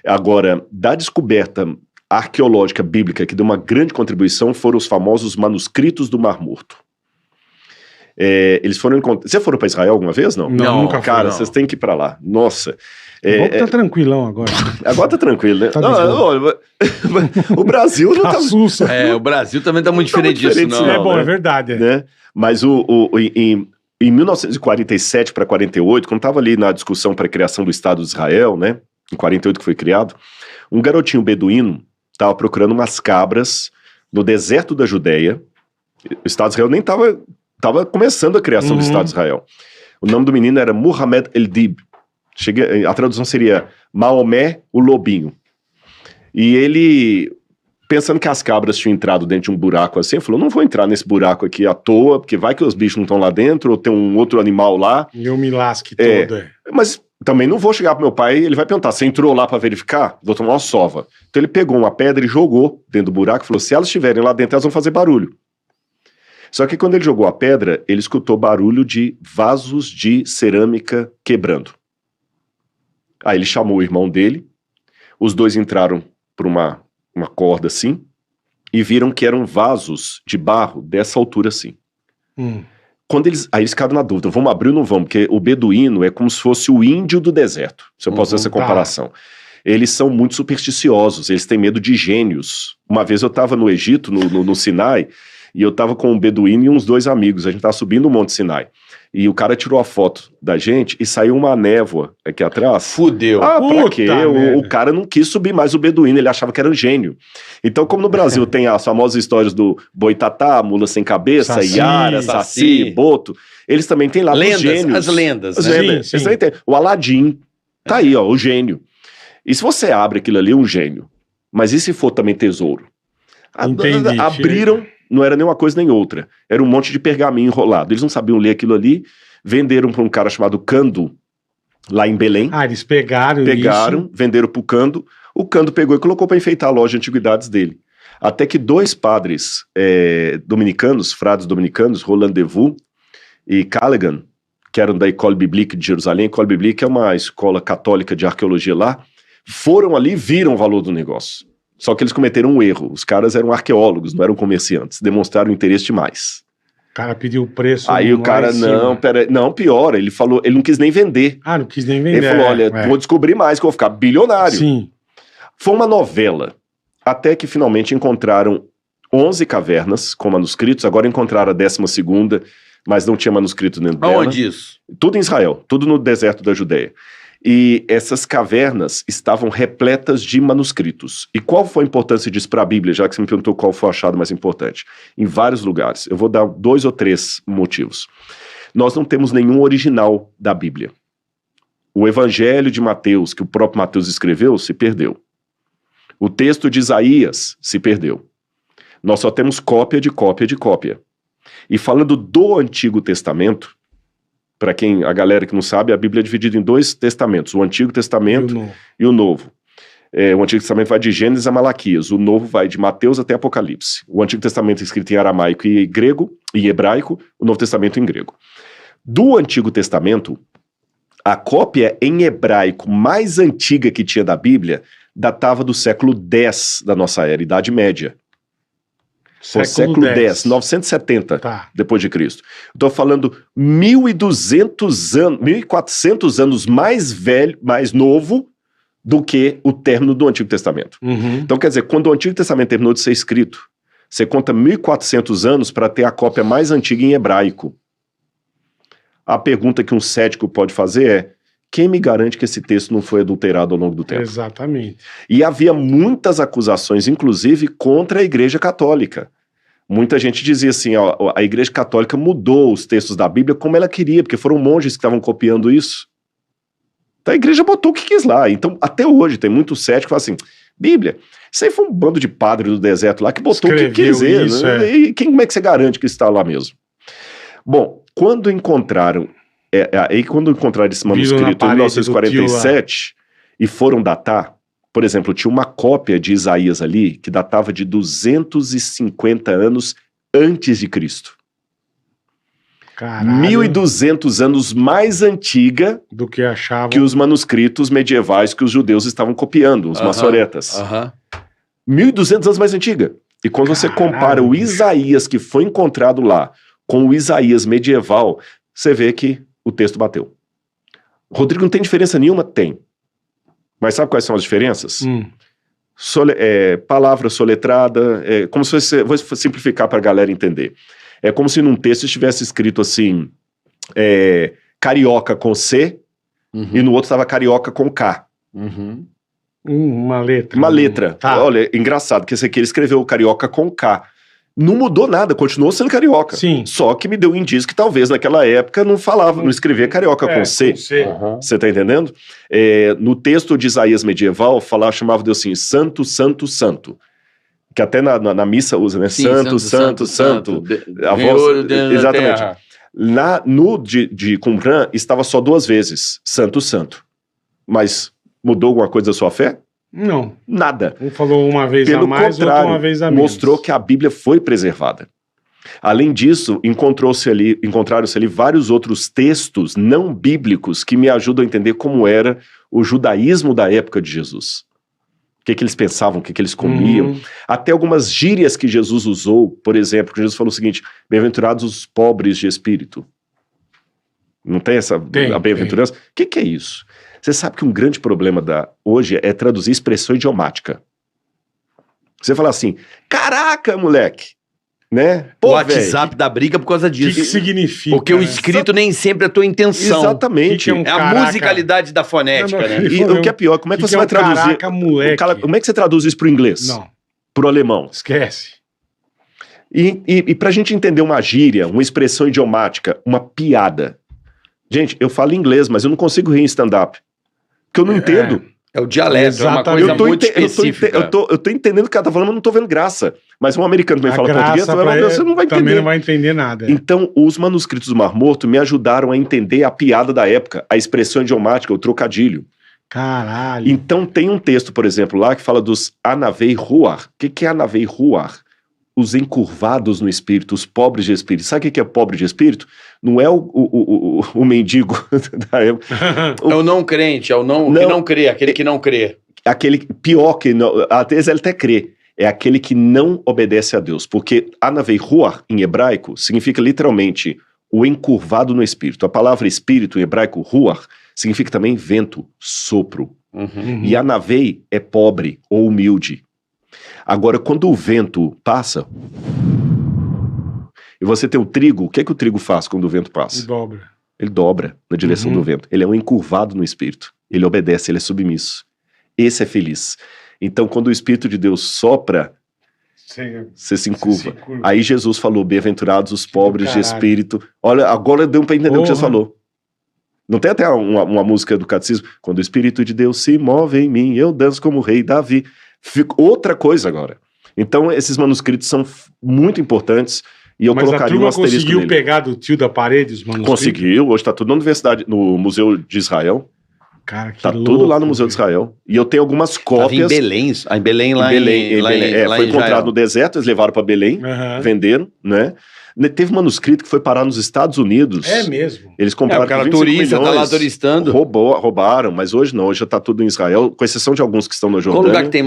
Agora, da descoberta arqueológica bíblica que deu uma grande contribuição foram os famosos manuscritos do Mar Morto. Eles foram encontrados... Você foram para Israel alguma vez, não? Não, nunca fui. Cara, vocês têm que ir para lá. Nossa. Tá tranquilão agora. Agora tá tranquilo, né? Tá O Brasil não tá... O Brasil também tá muito diferente disso, não. É bom, né? é verdade. Né? Mas em 1947 para 48, quando estava ali na discussão para a criação do Estado de Israel, né? Em 48 que foi criado, um garotinho beduíno estava procurando umas cabras no deserto da Judéia. O Estado de Israel nem estava começando a criação do Estado de Israel. O nome do menino era Muhammad El-Dib. A tradução seria Maomé, o Lobinho. E ele, pensando que as cabras tinham entrado dentro de um buraco assim, falou, não vou entrar nesse buraco aqui à toa, porque vai que os bichos não estão lá dentro, ou tem um outro animal lá. E eu me lasque todo. Mas também não vou chegar pro meu pai, ele vai perguntar, você entrou lá para verificar? Vou tomar uma sova. Então ele pegou uma pedra e jogou dentro do buraco, e falou, se elas estiverem lá dentro, elas vão fazer barulho. Só que quando ele jogou a pedra, ele escutou barulho de vasos de cerâmica quebrando. Aí ele chamou o irmão dele, os dois entraram por uma corda assim, e viram que eram vasos de barro dessa altura assim. Aí eles ficaram na dúvida, vamos abrir ou não vamos? Porque o beduíno é como se fosse o índio do deserto, se eu posso fazer essa comparação. Eles são muito supersticiosos, eles têm medo de gênios. Uma vez eu estava no Egito, no Sinai, e eu estava com um beduíno e uns 2 amigos, a gente estava subindo o Monte Sinai. E o cara tirou a foto da gente e saiu uma névoa aqui atrás. Fudeu. Pra quê? O cara não quis subir mais o beduíno, ele achava que era um gênio. Então, como no Brasil tem as famosas histórias do boitatá, mula sem cabeça, Iara, Saci, Boto, eles também têm lá os gênios. As lendas. Eles também têm. O Aladim, tá aí, ó, o gênio. E se você abre aquilo ali, é um gênio. Mas e se for também tesouro? Entendi. Abriram... Não era nem uma coisa nem outra. Era um monte de pergaminho enrolado. Eles não sabiam ler aquilo ali. Venderam para um cara chamado Cando, lá em Belém. Eles pegaram isso. Venderam para o Cando. O Cando pegou e colocou para enfeitar a loja de antiguidades dele. Até que 2 padres dominicanos, frades dominicanos, Roland Devou e Callaghan, que eram da École Biblique de Jerusalém. A École Biblique é uma escola católica de arqueologia lá. Foram ali e viram o valor do negócio. Só que eles cometeram um erro. Os caras eram arqueólogos, não eram comerciantes. Demonstraram interesse demais. O cara pediu o preço. Aí o cara, não, pior. Ele falou, ele não quis nem vender. Não quis nem vender. Ele falou, olha, vou descobrir mais que eu vou ficar bilionário. Sim. Foi uma novela. Até que finalmente encontraram 11 cavernas com manuscritos. Agora encontraram a 12ª, mas não tinha manuscrito dentro dela. Aonde isso? Tudo em Israel, tudo no deserto da Judéia. E essas cavernas estavam repletas de manuscritos. E qual foi a importância disso para a Bíblia, já que você me perguntou qual foi o achado mais importante? Em vários lugares. Eu vou dar 2 ou 3 motivos. Nós não temos nenhum original da Bíblia. O Evangelho de Mateus, que o próprio Mateus escreveu, se perdeu. O texto de Isaías se perdeu. Nós só temos cópia de cópia de cópia. E falando do Antigo Testamento, para a galera que não sabe, a Bíblia é dividida em 2 testamentos, o Antigo Testamento e o Novo. O Antigo Testamento vai de Gênesis a Malaquias, o Novo vai de Mateus até Apocalipse. O Antigo Testamento é escrito em aramaico e grego, e hebraico, o Novo Testamento em grego. Do Antigo Testamento, a cópia em hebraico mais antiga que tinha da Bíblia datava do século X da nossa era, Idade Média. Foi século X, 970 depois de Cristo. Estou falando 1.200 anos, 1.400 anos mais novo do que o término do Antigo Testamento. Então, quer dizer, quando o Antigo Testamento terminou de ser escrito, você conta 1.400 anos para ter a cópia mais antiga em hebraico. A pergunta que um cético pode fazer é: quem me garante que esse texto não foi adulterado ao longo do tempo? Exatamente. E havia muitas acusações, inclusive, contra a Igreja Católica. Muita gente dizia assim, ó, a Igreja Católica mudou os textos da Bíblia como ela queria, porque foram monges que estavam copiando isso. Então a Igreja botou o que quis lá. Então, até hoje, tem muito cético que fala assim, Bíblia, isso aí foi um bando de padre do deserto lá que botou o que quiser. Isso, né? E como é que você garante que isso está lá mesmo? Bom, quando encontraram esse manuscrito em 1947 e foram datar, por exemplo, tinha uma cópia de Isaías ali que datava de 250 anos antes de Cristo. Caralho. 1.200 anos mais antiga do que achavam. que os manuscritos medievais que os judeus estavam copiando, os maçoretas. 1.200 anos mais antiga. E quando você compara o Isaías que foi encontrado lá com o Isaías medieval, você vê que o texto bateu. Rodrigo, não tem diferença nenhuma? Tem. Mas sabe quais são as diferenças? Palavra soletrada, como se fosse, vou simplificar para a galera entender. É como se num texto estivesse escrito assim, carioca com C, e no outro estava carioca com K. Uma letra. Uma letra. Tá. Olha, engraçado, que esse aqui ele escreveu carioca com K. Não mudou nada, continuou sendo carioca. Sim. Só que me deu um indício que talvez naquela época não escrevia carioca com C. Você tá entendendo? No texto de Isaías medieval, chamava Deus assim, santo, santo, santo. Que até na missa usa, né? Sim, santo. A voz, exatamente. No de Qumran estava só 2 vezes, santo, santo. Mas mudou alguma coisa da sua fé? Não. Nada. Um falou uma vez Pelo a mais, contrário, outro uma vez a menos. mostrou que a Bíblia foi preservada. Além disso, encontraram-se ali vários outros textos não bíblicos que me ajudam a entender como era o judaísmo da época de Jesus. O que eles pensavam, o que eles comiam. Até algumas gírias que Jesus usou, por exemplo, que Jesus falou o seguinte, bem-aventurados os pobres de espírito. Não tem essa bem-aventurança? O que é isso? Você sabe que um grande problema hoje é traduzir expressão idiomática. Você fala assim, caraca, moleque, né? O WhatsApp dá briga por causa O disso. que significa? Porque o escrito nem sempre é a tua intenção. Exatamente. Que é a musicalidade da fonética, né? E o que é pior, como é que você vai traduzir? Caraca, moleque. Como é que você traduz isso pro inglês? Não. Pro alemão? Esquece. E pra gente entender uma gíria, uma expressão idiomática, uma piada. Gente, eu falo inglês, mas eu não consigo rir em stand-up. Porque eu não entendo. É o dialeto, é uma coisa muito específica. Eu tô entendendo o que o cara tá falando, mas não tô vendo graça. Mas um americano também fala português, você não vai entender. Também não vai entender nada. Então, os manuscritos do Mar Morto me ajudaram a entender a piada da época, a expressão idiomática, o trocadilho. Caralho. Então, tem um texto, por exemplo, lá que fala dos Anavei Ruar. O que é Anavei Ruar? Os encurvados no espírito, os pobres de espírito. Sabe o que é pobre de espírito? Não é o mendigo da época. É o não crente, é o que não crê, aquele que não crê. Aquele pior que não, às vezes ele até crê. É aquele que não obedece a Deus. Porque Anavei Ruar, em hebraico, significa literalmente o encurvado no espírito. A palavra espírito, em hebraico, Ruar, significa também vento, sopro. E Anavei é pobre ou humilde. Agora, quando o vento passa, e você tem o trigo, o que é que o trigo faz quando o vento passa? Ele dobra na direção do vento. Ele é um encurvado no espírito. Ele obedece, ele é submisso. Esse é feliz. Então, quando o Espírito de Deus sopra, você se encurva. Aí Jesus falou, bem-aventurados os pobres de espírito. Olha, agora deu para entender o que Jesus falou. Não tem até uma música do catecismo? Quando o Espírito de Deus se move em mim, eu danço como o rei Davi. Fica outra coisa agora. Então, esses manuscritos são muito importantes e eu colocaria um asterisco nele. Conseguiu pegar do tio da parede os manuscritos? Conseguiu, hoje está tudo na universidade, no Museu de Israel. Cara, que tá louco, tudo lá no Museu de Israel. E eu tenho algumas cópias. Em Belém, em Belém, lá foi encontrado no deserto, eles levaram para Belém, venderam, né? Teve manuscrito que foi parar nos Estados Unidos. É mesmo. Eles compraram o cara turista milhões, tá lá turistando. Roubaram, mas hoje não, hoje já tá tudo em Israel, com exceção de alguns que estão no Jordânia. Qual lugar que tem